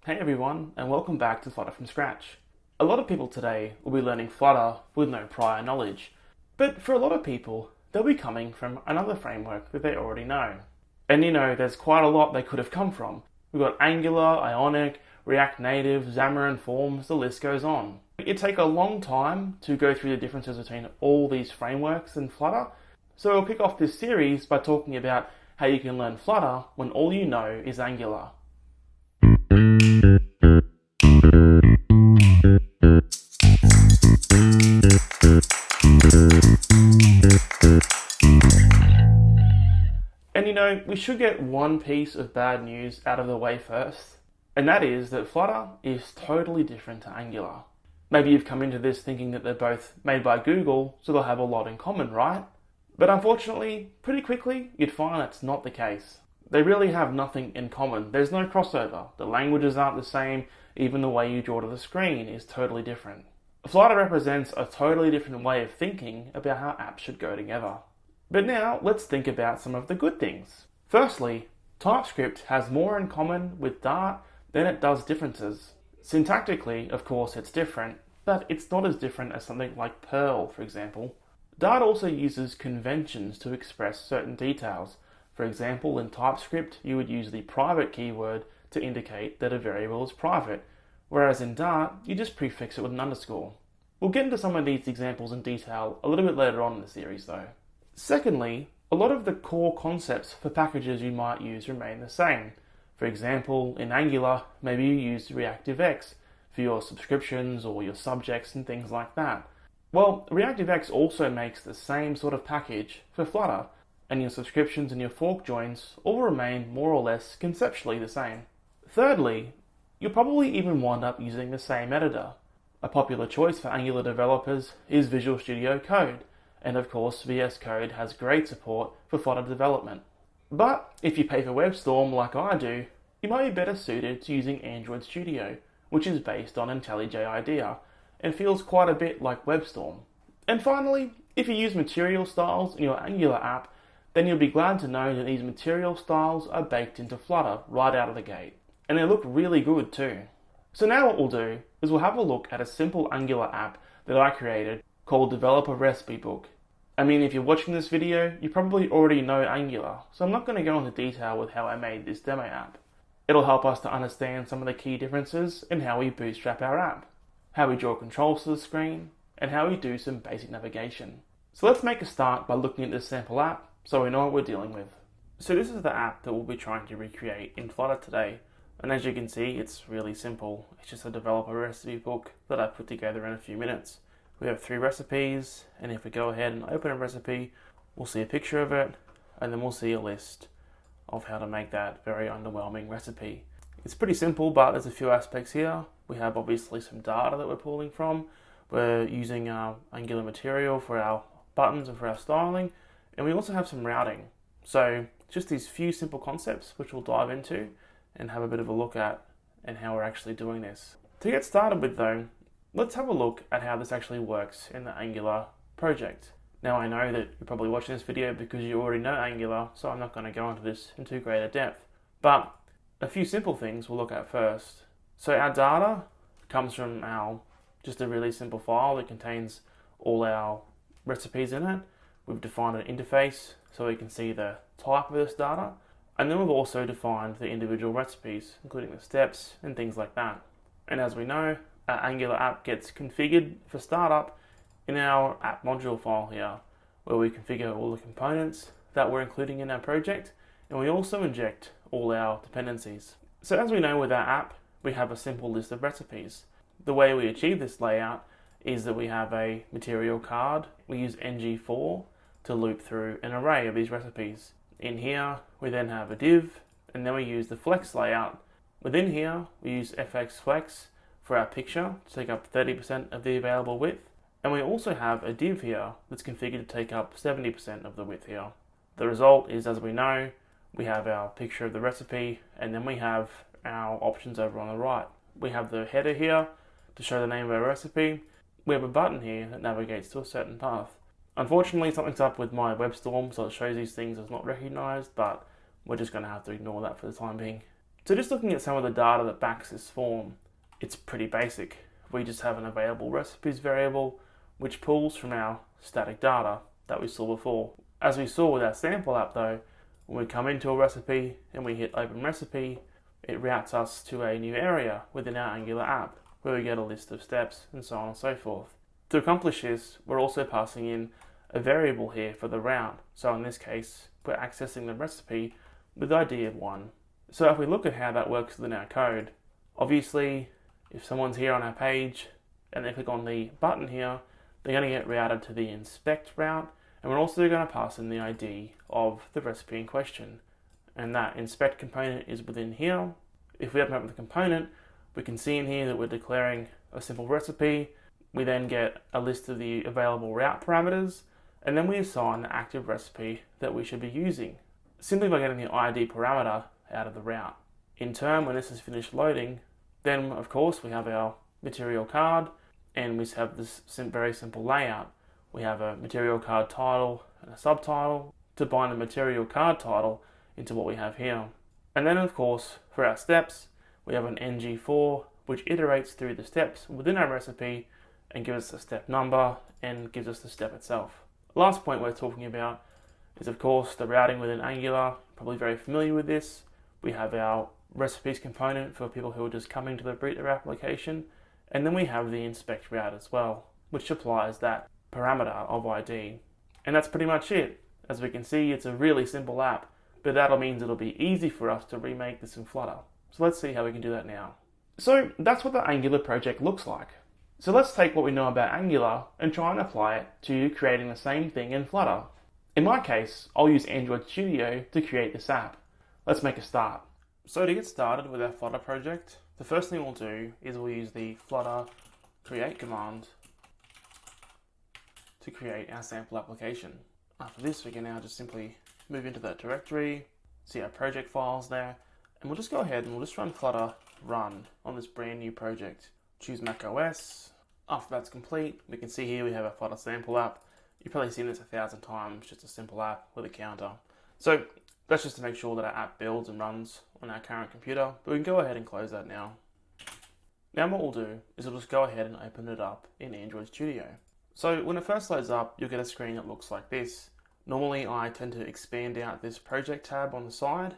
Hey everyone, and welcome back to Flutter from Scratch. A lot of people today will be learning Flutter with no prior knowledge, but for a lot of people, they'll be coming from another framework that they already know. And there's quite a lot they could have come from. We've got Angular, Ionic, React Native, Xamarin Forms, the list goes on. It'd take a long time to go through the differences between all these frameworks in Flutter, so we'll kick off this series by talking about how you can learn Flutter when all you know is Angular. And we should get one piece of bad news out of the way first, and that is that Flutter is totally different to Angular. Maybe you've come into this thinking that they're both made by Google, so they'll have a lot in common, right? But unfortunately, pretty quickly, you'd find that's not the case. They really have nothing in common. There's no crossover. The languages aren't the same. Even the way you draw to the screen is totally different. Flutter represents a totally different way of thinking about how apps should go together. But now, let's think about some of the good things. Firstly, Typescript has more in common with Dart than it does differences. Syntactically, of course, it's different, but it's not as different as something like Perl, for example. Dart also uses conventions to express certain details. For example, in TypeScript, you would use the private keyword to indicate that a variable is private, whereas in Dart, you just prefix it with an underscore. We'll get into some of these examples in detail a little bit later on in the series though. Secondly, a lot of the core concepts for packages you might use remain the same. For example, in Angular, maybe you use ReactiveX for your subscriptions or your subjects and things like that. Well, ReactiveX also makes the same sort of package for Flutter, and your subscriptions and your fork joins all remain more or less conceptually the same. Thirdly, you'll probably even wind up using the same editor. A popular choice for Angular developers is Visual Studio Code, and of course VS Code has great support for Flutter development. But if you pay for WebStorm like I do, you might be better suited to using Android Studio, which is based on IntelliJ IDEA, and feels quite a bit like WebStorm. And finally, if you use material styles in your Angular app, then you'll be glad to know that these material styles are baked into Flutter right out of the gate. And they look really good too. So now what we'll do is we'll have a look at a simple Angular app that I created called Developer Recipe Book. I mean, if you're watching this video, you probably already know Angular, so I'm not going to go into detail with how I made this demo app. It'll help us to understand some of the key differences in how we bootstrap our app, how we draw controls to the screen, and how we do some basic navigation. So let's make a start by looking at this sample app so we know what we're dealing with. So this is the app that we'll be trying to recreate in Flutter today. And as you can see, it's really simple. It's just a developer recipe book that I put together in a few minutes. We have 3 recipes, and if we go ahead and open a recipe, we'll see a picture of it, and then we'll see a list of how to make that very underwhelming recipe. It's pretty simple, but there's a few aspects here. We have obviously some data that we're pulling from. We're using our Angular material for our buttons and for our styling, and we also have some routing. So just these few simple concepts which we'll dive into and have a bit of a look at and how we're actually doing this. To get started with though, let's have a look at how this actually works in the Angular project. Now I know that you're probably watching this video because you already know Angular, so I'm not going to go into this in too great a depth. But a few simple things we'll look at first. So our data comes from just a really simple file that contains all our recipes in it. We've defined an interface so we can see the type of this data. And then we've also defined the individual recipes, including the steps and things like that. And as we know, our Angular app gets configured for startup in our app module file here, where we configure all the components that we're including in our project, and we also inject all our dependencies. So as we know with our app, we have a simple list of recipes. The way we achieve this layout is that we have a material card. We use ng4 to loop through an array of these recipes. In here, we then have a div, and then we use the flex layout. Within here, we use fxflex for our picture to take up 30% of the available width. And we also have a div here that's configured to take up 70% of the width here. The result is, as we know, we have our picture of the recipe, and then we have our options over on the right. We have the header here to show the name of our recipe. We have a button here that navigates to a certain path. Unfortunately, something's up with my WebStorm, so it shows these things as not recognized, but we're just going to have to ignore that for the time being. So just looking at some of the data that backs this form, it's pretty basic. We just have an available recipes variable which pulls from our static data that we saw before. As we saw with our sample app though, when we come into a recipe and we hit open recipe, it routes us to a new area within our Angular app where we get a list of steps and so on and so forth. To accomplish this, we're also passing in a variable here for the route. So in this case, we're accessing the recipe with the ID of 1. So if we look at how that works within our code, obviously if someone's here on our page and they click on the button here, they're going to get routed to the inspect route, and we're also going to pass in the ID of the recipe in question. And that inspect component is within here. If we open up the component, we can see in here that we're declaring a simple recipe. We then get a list of the available route parameters, and then we assign the active recipe that we should be using, simply by getting the ID parameter out of the route. In turn, when this is finished loading, then of course we have our material card, and we have this very simple layout. We have a material card title and a subtitle to bind the material card title into what we have here. And then of course, for our steps, we have an ng4 which iterates through the steps within our recipe and gives us the step number and gives us the step itself. The last point we're talking about is of course the routing within Angular. Probably very familiar with this. We have our recipes component for people who are just coming to boot their application, and then we have the inspect route as well, which applies that parameter of ID. And that's pretty much it. As we can see, it's a really simple app, but that'll mean it'll be easy for us to remake this in Flutter. So let's see how we can do that now. So that's what the Angular project looks like. So let's take what we know about Angular and try and apply it to creating the same thing in Flutter. In my case, I'll use Android Studio to create this app. Let's make a start. So to get started with our Flutter project, the first thing we'll do is we'll use the flutter create command to create our sample application. After this, we can now just simply move into that directory, see our project files there, and we'll just go ahead and we'll just run flutter run on this brand new project. Choose Mac OS. After that's complete, we can see here we have a Flutter sample app. You've probably seen this 1,000 times, just a simple app with a counter. So that's just to make sure that our app builds and runs on our current computer, but we can go ahead and close that now. Now what we'll do is we'll just go ahead and open it up in Android Studio. So when it first loads up, you'll get a screen that looks like this. Normally I tend to expand out this project tab on the side,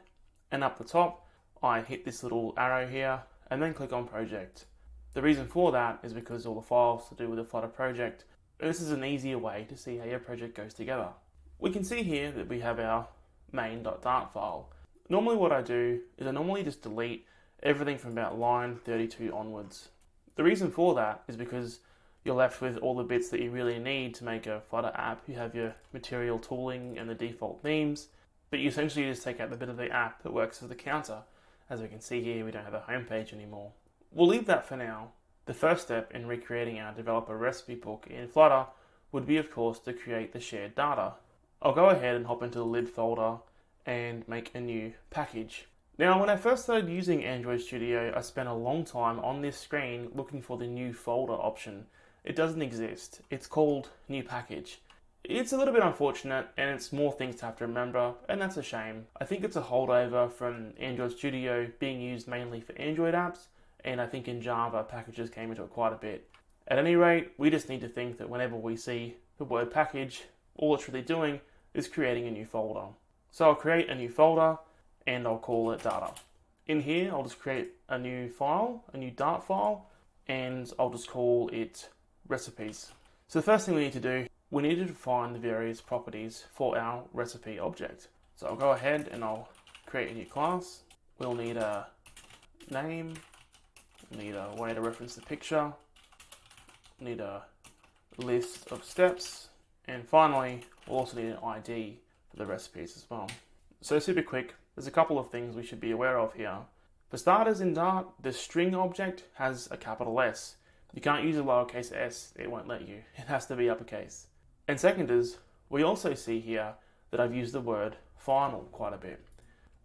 and up the top I hit this little arrow here and then click on project. The reason for that is because all the files to do with the Flutter project, and this is an easier way to see how your project goes together. We can see here that we have our main.dart file. Normally what I do is I normally just delete everything from about line 32 onwards. The reason for that is because you're left with all the bits that you really need to make a Flutter app. You have your material tooling and the default themes, but you essentially just take out the bit of the app that works as the counter. As we can see here, we don't have a home page anymore. We'll leave that for now. The first step in recreating our developer recipe book in Flutter would be, of course, to create the shared data. I'll go ahead and hop into the lib folder and make a new package. Now, when I first started using Android Studio, I spent a long time on this screen looking for the new folder option. It doesn't exist. It's called new package. It's a little bit unfortunate, and it's more things to have to remember, and that's a shame. I think it's a holdover from Android Studio being used mainly for Android apps, and I think in Java packages came into it quite a bit. At any rate, we just need to think that whenever we see the word package, all it's really doing is creating a new folder. So I'll create a new folder and I'll call it data. In here, I'll just create a new file, a new Dart file, and I'll just call it recipes. So the first thing we need to do, we need to define the various properties for our recipe object. So I'll go ahead and I'll create a new class. We'll need a name, we'll need a way to reference the picture, we'll need a list of steps, and finally, we'll also need an ID for the recipes as well. So super quick, there's a couple of things we should be aware of here. For starters, in Dart, the string object has a capital S. You can't use a lowercase s, it won't let you. It has to be uppercase. And second is, we also see here that I've used the word final quite a bit.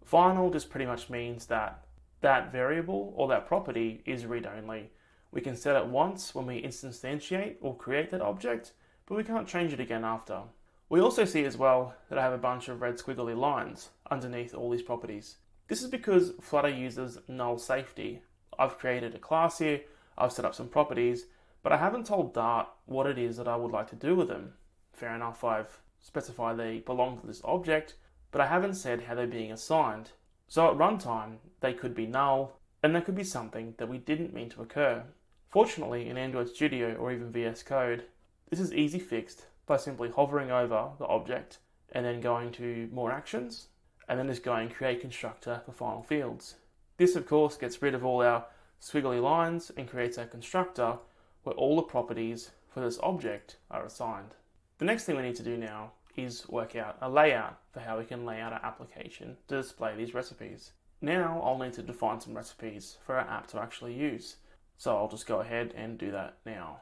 Final just pretty much means that that variable or that property is read-only. We can set it once when we instantiate or create that object, but we can't change it again after. We also see as well that I have a bunch of red squiggly lines underneath all these properties. This is because Flutter uses null safety. I've created a class here, I've set up some properties, but I haven't told Dart what it is that I would like to do with them. Fair enough, I've specified they belong to this object, but I haven't said how they're being assigned. So at runtime, they could be null, and they could be something that we didn't mean to occur. Fortunately, in Android Studio or even VS Code, this is easy fixed by simply hovering over the object and then going to More Actions, and then just going Create Constructor for final fields. This, of course, gets rid of all our squiggly lines and creates a constructor where all the properties for this object are assigned. The next thing we need to do now is work out a layout for how we can lay out our application to display these recipes. Now I'll need to define some recipes for our app to actually use. So I'll just go ahead and do that now.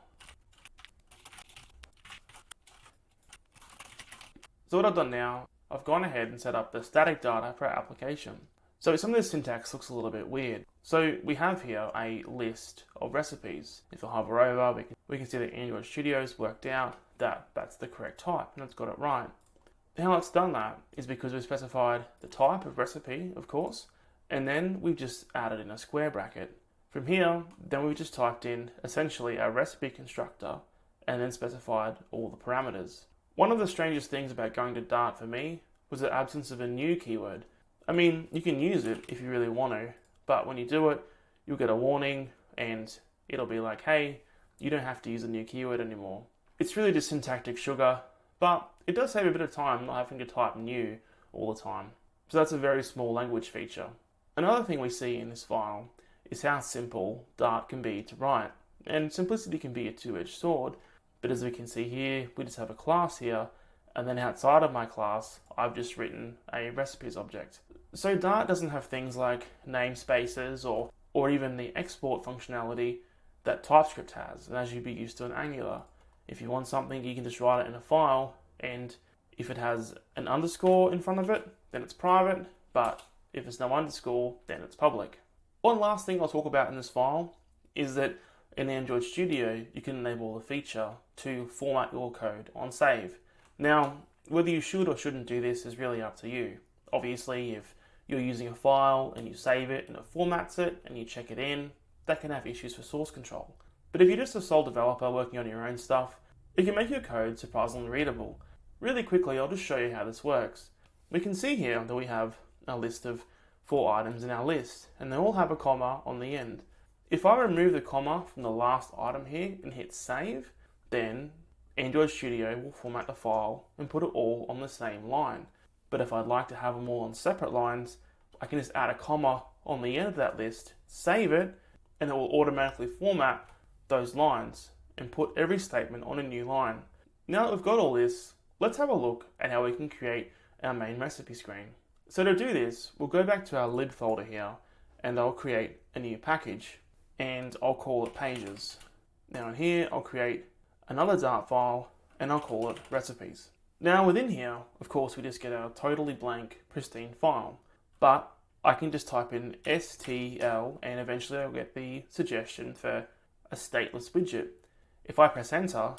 So what I've done now, I've gone ahead and set up the static data for our application. So some of this syntax looks a little bit weird. So we have here a list of recipes. If I hover over, we can see that Android Studio's worked out that that's the correct type and it's got it right. How it's done that is because we've specified the type of recipe, of course, and then we've just added in a square bracket. From here, then we've just typed in essentially a recipe constructor and then specified all the parameters. One of the strangest things about going to Dart for me was the absence of a new keyword. I mean, you can use it if you really want to, but when you do it, you'll get a warning and it'll be like, hey, you don't have to use a new keyword anymore. It's really just syntactic sugar, but it does save a bit of time not having to type new all the time. So that's a very small language feature. Another thing we see in this file is how simple Dart can be to write. And simplicity can be a two-edged sword, but as we can see here, we just have a class here, and then outside of my class, I've just written a recipes object. So Dart doesn't have things like namespaces or even the export functionality that Typescript has, and as you'd be used to in Angular. If you want something, you can just write it in a file, and if it has an underscore in front of it, then it's private, but if there's no underscore, then it's public. One last thing I'll talk about in this file is that in Android Studio, you can enable the feature to format your code on save. Now, whether you should or shouldn't do this is really up to you. Obviously, if you're using a file and you save it and it formats it and you check it in, that can have issues for source control. But if you're just a sole developer working on your own stuff, it can make your code surprisingly readable. Really quickly, I'll just show you how this works. We can see here that we have a list of 4 items in our list, and they all have a comma on the end. If I remove the comma from the last item here and hit save, then Android Studio will format the file and put it all on the same line. But if I'd like to have them all on separate lines, I can just add a comma on the end of that list, save it, and it will automatically format those lines and put every statement on a new line. Now that we've got all this, let's have a look at how we can create our main recipe screen. So to do this, we'll go back to our lid folder here and I'll create a new package and I'll call it pages. Now in here, I'll create another Dart file and I'll call it recipes. Now within here, of course, we just get a totally blank, pristine file, but I can just type in STL and eventually I'll get the suggestion for a stateless widget. If I press enter,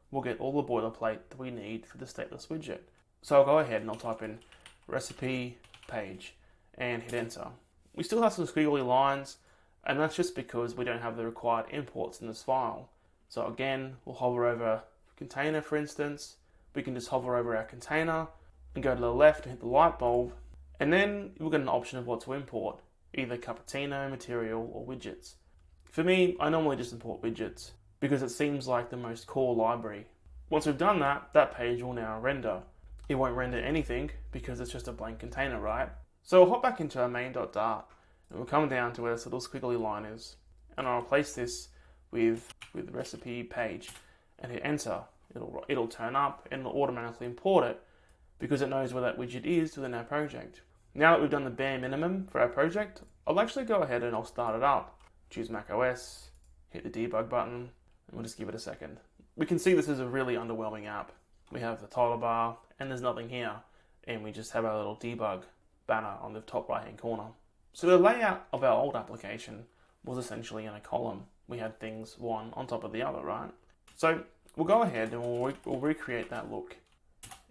we'll get all the boilerplate that we need for the stateless widget. So I'll go ahead and I'll type in recipe page and hit enter. We still have some squiggly lines, and that's just because we don't have the required imports in this file. So again, we'll hover over container, for instance. We can just hover over our container and go to the left and hit the light bulb, and then we'll get an option of what to import, either Cupertino, material, or widgets. For me, I normally just import widgets because it seems like the most core library. Once we've done that, that page will now render. It won't render anything because it's just a blank container, right? So I'll hop back into our main.dart and we'll come down to where this little squiggly line is, and I'll replace this with the recipe page and hit enter. It'll turn up and it'll automatically import it because it knows where that widget is within our project. Now that we've done the bare minimum for our project, I'll actually go ahead and I'll start it up. Choose macOS, hit the debug button, and we'll just give it a second. We can see this is a really underwhelming app. We have the title bar and there's nothing here, and we just have our little debug banner on the top right hand corner. So the layout of our old application was essentially in a column. We had things one on top of the other, right? So we'll go ahead and we'll recreate that look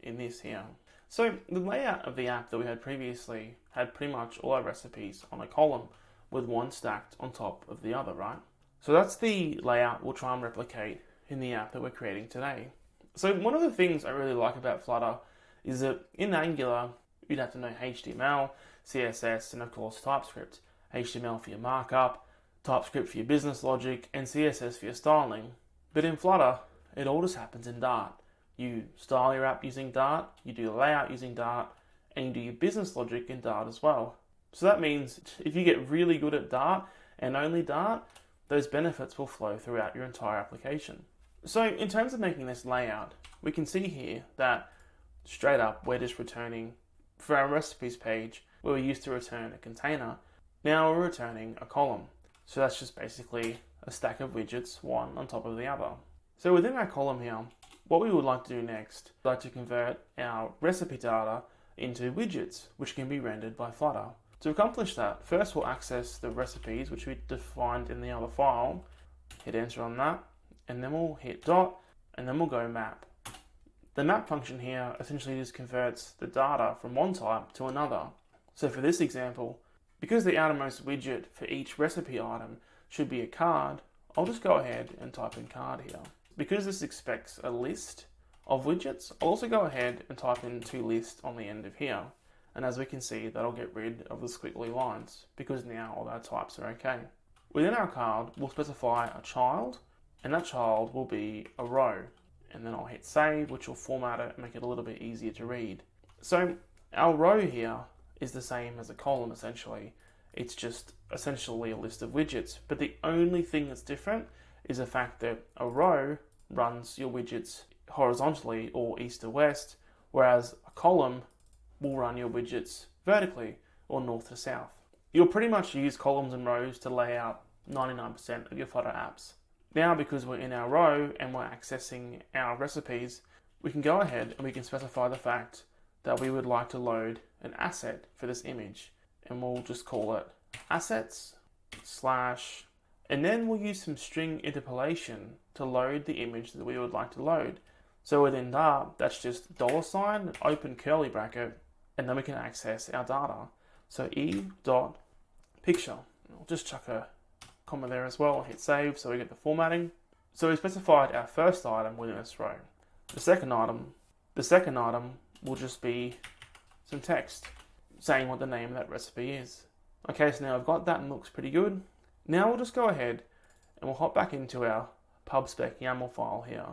in this here. So the layout of the app that we had previously had pretty much all our recipes on a column with one stacked on top of the other, right? So that's the layout we'll try and replicate in the app that we're creating today. So one of the things I really like about Flutter is that in Angular, you'd have to know HTML, CSS, and of course TypeScript. HTML for your markup, TypeScript for your business logic, and CSS for your styling. But in Flutter, it all just happens in Dart. You style your app using Dart, you do the layout using Dart, and you do your business logic in Dart as well. So that means if you get really good at Dart and only Dart, those benefits will flow throughout your entire application. So in terms of making this layout, we can see here that straight up we're just returning, for our recipes page, where we used to return a container, now we're returning a column. So that's just basically a stack of widgets, one on top of the other. So within our column here, what we would like to do next, we'd like to convert our recipe data into widgets, which can be rendered by Flutter. To accomplish that, first we'll access the recipes, which we defined in the other file, hit enter on that, and then we'll hit dot, and then we'll go map. The map function here essentially just converts the data from one type to another. So for this example, because the outermost widget for each recipe item should be a card, I'll just go ahead and type in card here. Because this expects a list of widgets, I'll also go ahead and type in toList on the end of here. And as we can see, that'll get rid of the squiggly lines because now all our types are okay. Within our card, we'll specify a child, and that child will be a row. And then I'll hit save, which will format it and make it a little bit easier to read. So our row here is the same as a column essentially. It's just essentially a list of widgets. But the only thing that's different is the fact that a row runs your widgets horizontally or east to west, whereas a column will run your widgets vertically or north to south. You'll pretty much use columns and rows to lay out 99% of your Flutter apps. Now, because we're in our row and we're accessing our recipes, we can go ahead and we can specify the fact that we would like to load an asset for this image. And we'll just call it assets slash, and then we'll use some string interpolation to load the image that we would like to load. So within Dart, that's just $, open curly bracket, and then we can access our data. So e.picture. I'll just chuck a comma there as well, hit save so we get the formatting. So we specified our first item within this row. The second item will just be some text saying what the name of that recipe is. Okay, so now I've got that and looks pretty good. Now we'll just go ahead and we'll hop back into our pubspec YAML file here.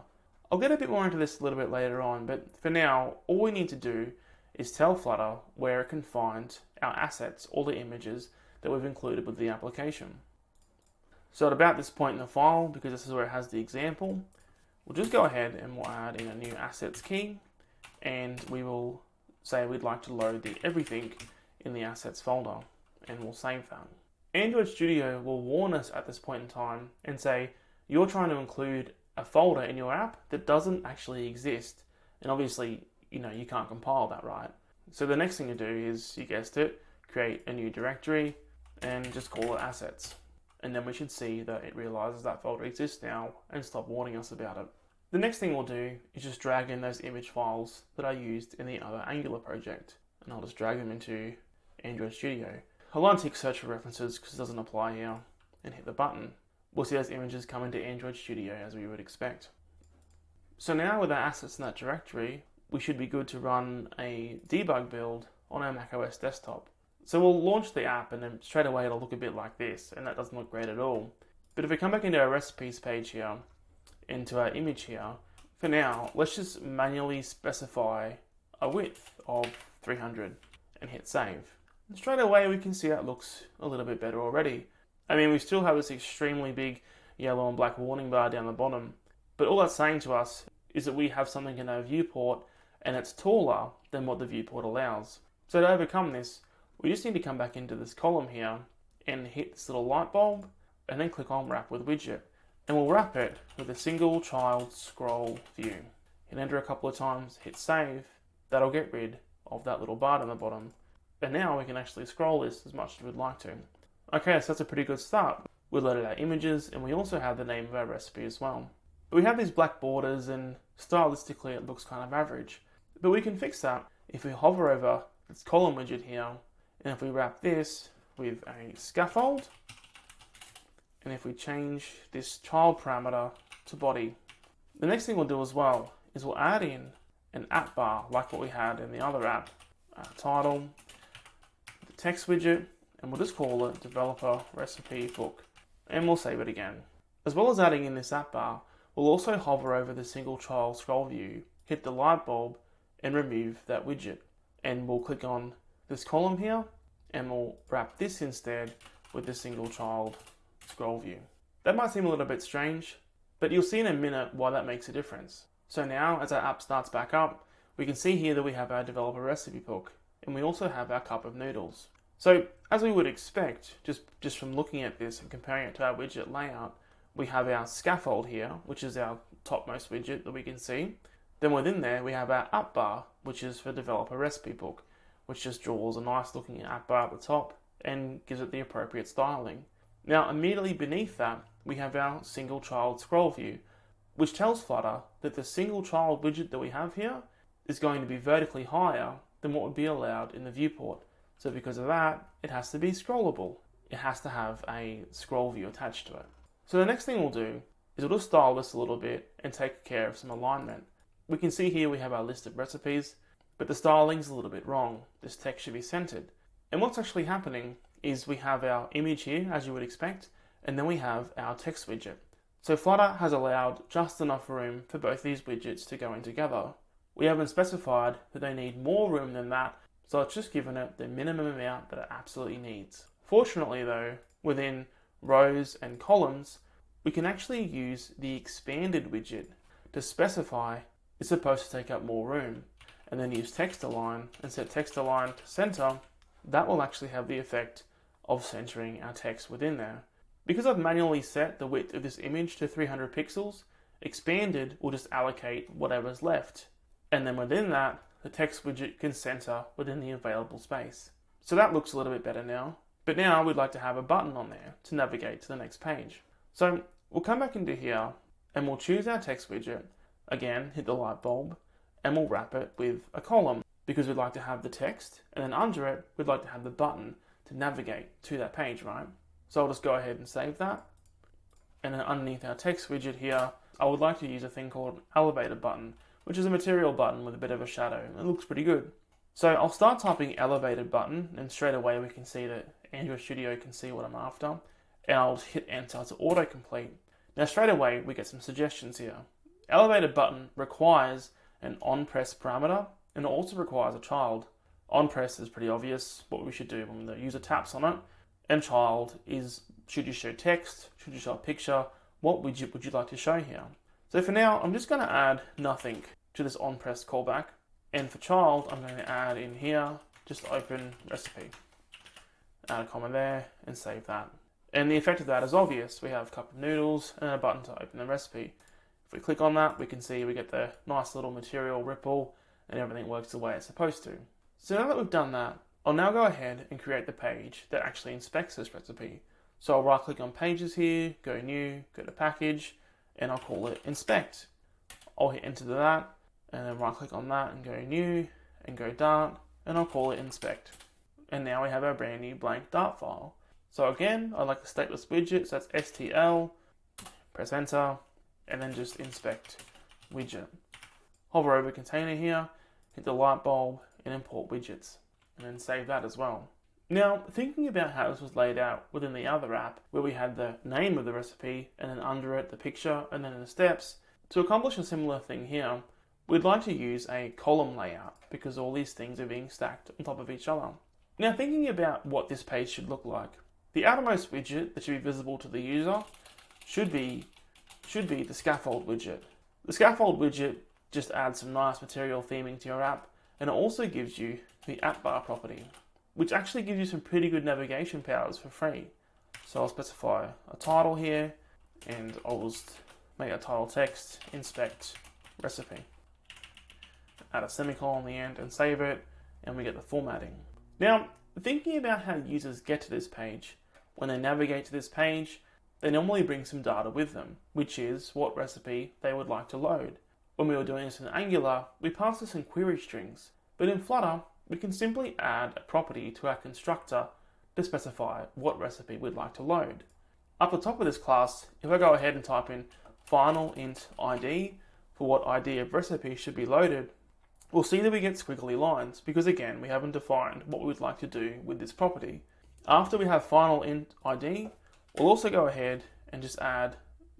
I'll get a bit more into this a little bit later on, but for now, all we need to do is tell Flutter where it can find our assets, all the images that we've included with the application. So at about this point in the file, because this is where it has the example, we'll just go ahead and we'll add in a new assets key, and we will say we'd like to load the everything in the assets folder, and we'll save that. Android Studio will warn us at this point in time and say, you're trying to include a folder in your app that doesn't actually exist. And obviously, you can't compile that, right? So the next thing to do is, you guessed it, create a new directory and just call it assets. And then we should see that it realizes that folder exists now and stop warning us about it. The next thing we'll do is just drag in those image files that I used in the other Angular project. And I'll just drag them into Android Studio. I'll untick search for references because it doesn't apply here and hit the button. We'll see those images come into Android Studio as we would expect. So now with our assets in that directory, we should be good to run a debug build on our macOS desktop. So we'll launch the app and then straight away it'll look a bit like this, and that doesn't look great at all. But if we come back into our recipes page here, into our image here, for now, let's just manually specify a width of 300 and hit save. And straight away we can see that looks a little bit better already. I mean, we still have this extremely big yellow and black warning bar down the bottom, but all that's saying to us is that we have something in our viewport and it's taller than what the viewport allows. So to overcome this, we just need to come back into this column here and hit this little light bulb and then click on wrap with widget. And we'll wrap it with a single child scroll view. Hit enter a couple of times, hit save. That'll get rid of that little bar on the bottom. And now we can actually scroll this as much as we'd like to. Okay, so that's a pretty good start. We loaded our images and we also have the name of our recipe as well. But we have these black borders and stylistically it looks kind of average. But we can fix that if we hover over this column widget here, and if we wrap this with a scaffold, and if we change this child parameter to body, the next thing we'll do as well is we'll add in an app bar like what we had in the other app, title, the text widget, and we'll just call it developer recipe book, and we'll save it again. As well as adding in this app bar, we'll also hover over the single child scroll view, hit the light bulb, and remove that widget. And we'll click on this column here, and we'll wrap this instead with the single child scroll view. That might seem a little bit strange, but you'll see in a minute why that makes a difference. So now, as our app starts back up, we can see here that we have our developer recipe book, and we also have our cup of noodles. So, as we would expect, just from looking at this and comparing it to our widget layout, we have our scaffold here, which is our topmost widget that we can see. Then within there, we have our app bar, which is for developer recipe book, which just draws a nice looking app bar at the top and gives it the appropriate styling. Now, immediately beneath that, we have our single child scroll view, which tells Flutter that the single child widget that we have here is going to be vertically higher than what would be allowed in the viewport. So because of that, it has to be scrollable. It has to have a scroll view attached to it. So the next thing we'll do is we'll just style this a little bit and take care of some alignment. We can see here we have our list of recipes, but the styling's a little bit wrong. This text should be centered. And what's actually happening is we have our image here, as you would expect, and then we have our text widget. So Flutter has allowed just enough room for both these widgets to go in together. We haven't specified that they need more room than that, so it's just given it the minimum amount that it absolutely needs. Fortunately though, within rows and columns, we can actually use the expanded widget to specify it's supposed to take up more room, and then use text align and set text align to center. That will actually have the effect of centering our text within there. Because I've manually set the width of this image to 300 pixels, expanded will just allocate whatever's left. And then within that, the text widget can center within the available space. So that looks a little bit better now. But now we'd like to have a button on there to navigate to the next page. So we'll come back into here and we'll choose our text widget. Again, hit the light bulb, and we'll wrap it with a column because we'd like to have the text, and then under it, we'd like to have the button to navigate to that page, right? So I'll just go ahead and save that. And then underneath our text widget here, I would like to use a thing called elevator button, which is a material button with a bit of a shadow. It looks pretty good. So I'll start typing elevated button, and straight away we can see that Android Studio can see what I'm after. And I'll hit enter to autocomplete. Now straight away we get some suggestions here. Elevated button requires an on-press parameter, and it also requires a child. On-press is pretty obvious what we should do when the user taps on it, and child is, should you show text, should you show a picture, what widget would you like to show here? So for now, I'm just going to add nothing to this on-press callback, and for child, I'm going to add in here, just open recipe. Add a comma there, and save that. And the effect of that is obvious. We have a cup of noodles and a button to open the recipe. If we click on that, we can see we get the nice little material ripple and everything works the way it's supposed to. So now that we've done that, I'll now go ahead and create the page that actually inspects this recipe. So I'll right click on pages here, go new, go to package, and I'll call it inspect. I'll hit enter to that, and then right click on that and go new, and go Dart, and I'll call it inspect. And now we have our brand new blank Dart file. So again, I like the stateless widget, so that's STL, press enter, and then just inspect widget. Hover over container here, hit the light bulb, and import widgets, and then save that as well. Now, thinking about how this was laid out within the other app, where we had the name of the recipe, and then under it the picture, and then the steps, to accomplish a similar thing here, we'd like to use a column layout, because all these things are being stacked on top of each other. Now, thinking about what this page should look like, the outermost widget that should be visible to the user should be the scaffold widget. The scaffold widget just adds some nice material theming to your app, and it also gives you the app bar property, which actually gives you some pretty good navigation powers for free. So I'll specify a title here, and I'll just make a title text, inspect recipe. Add a semicolon on the end and save it, and we get the formatting. Now, thinking about how users get to this page, when they navigate to this page, they normally bring some data with them, which is what recipe they would like to load. When we were doing this in Angular, we passed this in query strings. But in Flutter, we can simply add a property to our constructor to specify what recipe we'd like to load. Up the top of this class, if I go ahead and type in final int ID for what ID of recipe should be loaded, we'll see that we get squiggly lines because again, we haven't defined what we'd like to do with this property. After we have final int ID, we'll also go ahead and just add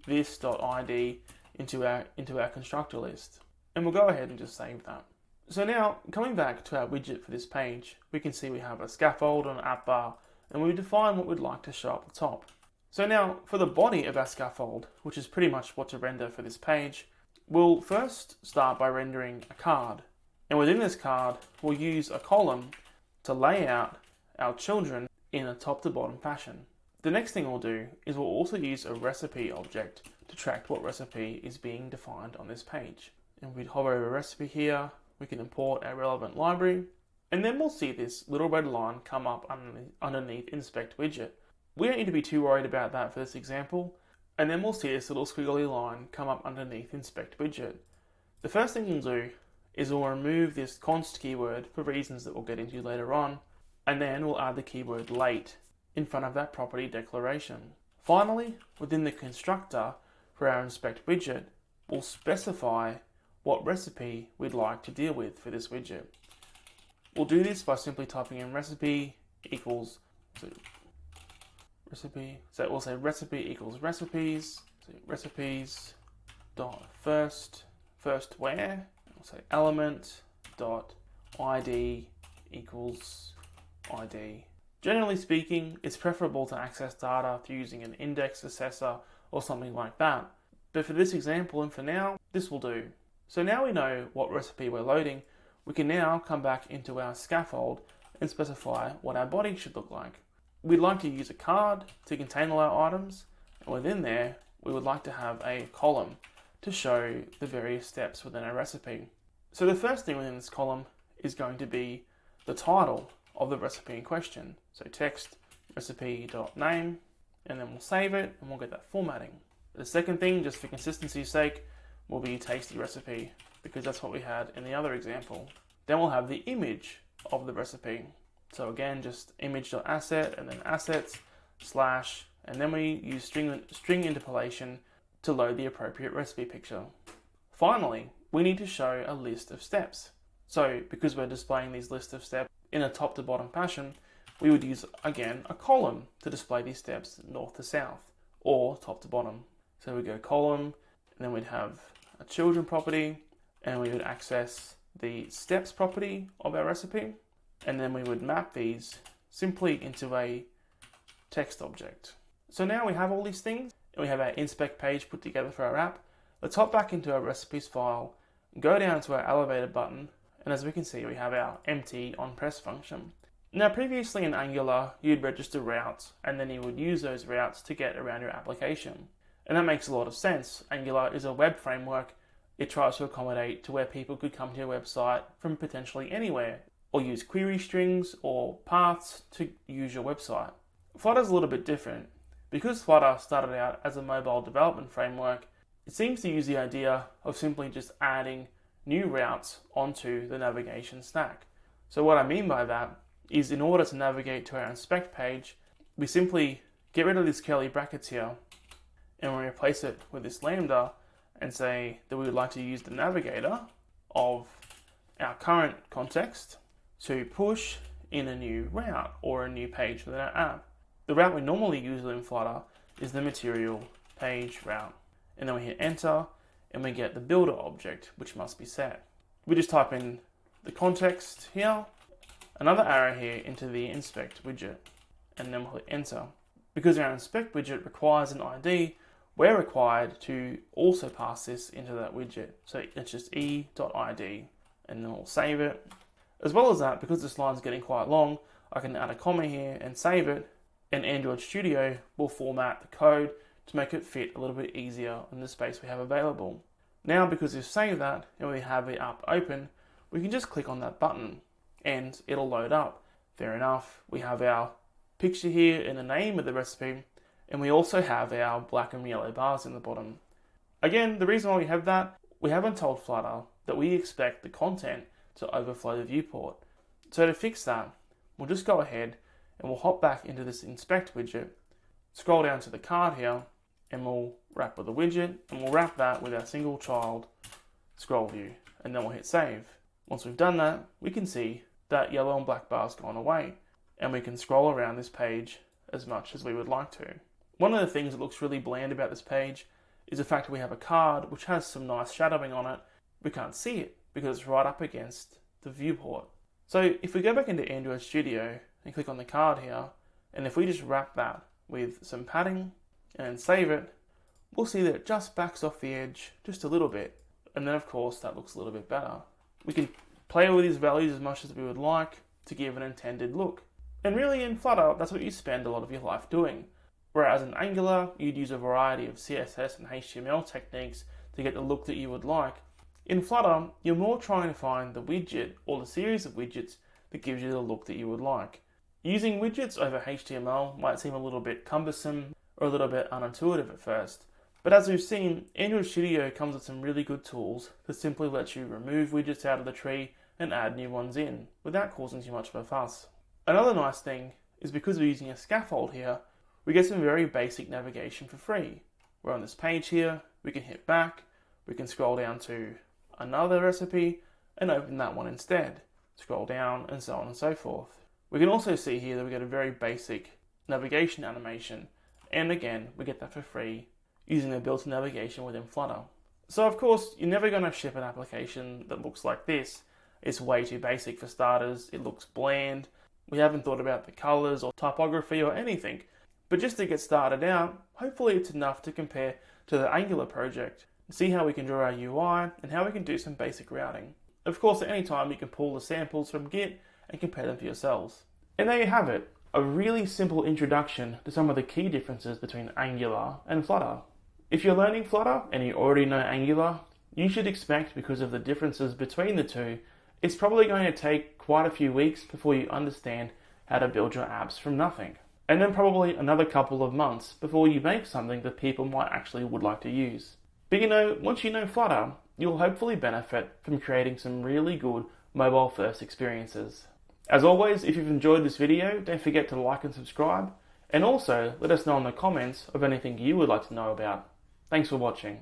this.id into our constructor list. And we'll go ahead and just save that. So now, coming back to our widget for this page, we can see we have a scaffold and an app bar, and we define what we'd like to show up the top. So now, for the body of our scaffold, which is pretty much what to render for this page, we'll first start by rendering a card. And within this card, we'll use a column to lay out our children in a top to bottom fashion. The next thing we'll do is we'll also use a recipe object to track what recipe is being defined on this page. And we'd hover over recipe here, we can import our relevant library, and then we'll see this little red line come up underneath inspect widget. We don't need to be too worried about that for this example, and then we'll see this little squiggly line come up underneath inspect widget. The first thing we'll do is we'll remove this const keyword for reasons that we'll get into later on, and then we'll add the keyword late in front of that property declaration. Finally, within the constructor for our inspect widget, we'll specify what recipe we'd like to deal with for this widget. We'll do this by simply typing in recipe equals recipe. So we'll say recipe equals recipes. So recipes dot first where. We'll say element dot id equals id. Generally speaking, it's preferable to access data through using an index assessor or something like that. But for this example and for now, this will do. So now we know what recipe we're loading, we can now come back into our scaffold and specify what our body should look like. We'd like to use a card to contain all our items, and within there, we would like to have a column to show the various steps within our recipe. So the first thing within this column is going to be the title of the recipe in question. So text recipe.name, and then we'll save it and we'll get that formatting. The second thing, just for consistency's sake, will be tasty recipe, because that's what we had in the other example. Then we'll have the image of the recipe. So again, just image.asset and then assets slash, and then we use string interpolation to load the appropriate recipe picture. Finally, we need to show a list of steps. So because we're displaying these lists of steps in a top to bottom fashion, we would use, again, a column to display these steps north to south or top to bottom. So we go column, and then we'd have a children property, and we would access the steps property of our recipe, and then we would map these simply into a text object. So now we have all these things, and we have our inspect page put together for our app. Let's hop back into our recipes file, go down to our elevator button, and as we can see, we have our empty onPress function. Now previously in Angular, you'd register routes, and then you would use those routes to get around your application. And that makes a lot of sense. Angular is a web framework. It tries to accommodate to where people could come to your website from potentially anywhere, or use query strings or paths to use your website. Flutter's a little bit different. Because Flutter started out as a mobile development framework, it seems to use the idea of simply just adding new routes onto the navigation stack. So what I mean by that is, in order to navigate to our inspect page, we simply get rid of these curly brackets here, and we replace it with this lambda and say that we would like to use the navigator of our current context to push in a new route or a new page within our app. The route we normally use in Flutter is the material page route. And then we hit enter and we get the builder object, which must be set. We just type in the context here, another arrow here into the inspect widget, and then we'll hit enter. Because our inspect widget requires an ID, we're required to also pass this into that widget. So it's just e.id, and then we'll save it. As well as that, because this line's getting quite long, I can add a comma here and save it, and Android Studio will format the code to make it fit a little bit easier in the space we have available. Now, because we've saved that and we have the app open, we can just click on that button and it'll load up. Fair enough, we have our picture here and the name of the recipe, and we also have our black and yellow bars in the bottom. Again, the reason why we have that, we haven't told Flutter that we expect the content to overflow the viewport. So to fix that, we'll just go ahead and we'll hop back into this inspect widget, scroll down to the card here, and we'll wrap with the widget, and we'll wrap that with our single child scroll view, and then we'll hit save. Once we've done that, we can see that yellow and black bar's gone away, and we can scroll around this page as much as we would like to. One of the things that looks really bland about this page is the fact that we have a card which has some nice shadowing on it. We can't see it because it's right up against the viewport. So if we go back into Android Studio and click on the card here, and if we just wrap that with some padding and save it, we'll see that it just backs off the edge just a little bit. And then of course that looks a little bit better. We can play with these values as much as we would like to give an intended look. And really in Flutter, that's what you spend a lot of your life doing. Whereas in Angular, you'd use a variety of CSS and HTML techniques to get the look that you would like. In Flutter, you're more trying to find the widget or the series of widgets that gives you the look that you would like. Using widgets over HTML might seem a little bit cumbersome or a little bit unintuitive at first, but as we've seen, Android Studio comes with some really good tools that simply let you remove widgets out of the tree and add new ones in without causing too much of a fuss. Another nice thing is because we're using a scaffold here, we get some very basic navigation for free. We're on this page here, we can hit back, we can scroll down to another recipe and open that one instead. Scroll down and so on and so forth. We can also see here that we get a very basic navigation animation, and again we get that for free using the built-in navigation within Flutter. So of course you're never going to ship an application that looks like this. It's way too basic for starters, it looks bland, we haven't thought about the colours or typography or anything. But just to get started out, hopefully it's enough to compare to the Angular project, see how we can draw our UI and how we can do some basic routing. Of course, at any time you can pull the samples from Git and compare them for yourselves. And there you have it, a really simple introduction to some of the key differences between Angular and Flutter. If you're learning Flutter and you already know Angular, you should expect, because of the differences between the two, it's probably going to take quite a few weeks before you understand how to build your apps from nothing. And then probably another couple of months before you make something that people might actually would like to use. But once you know Flutter, you'll hopefully benefit from creating some really good mobile-first experiences. As always, if you've enjoyed this video, don't forget to like and subscribe, and also let us know in the comments of anything you would like to know about. Thanks for watching.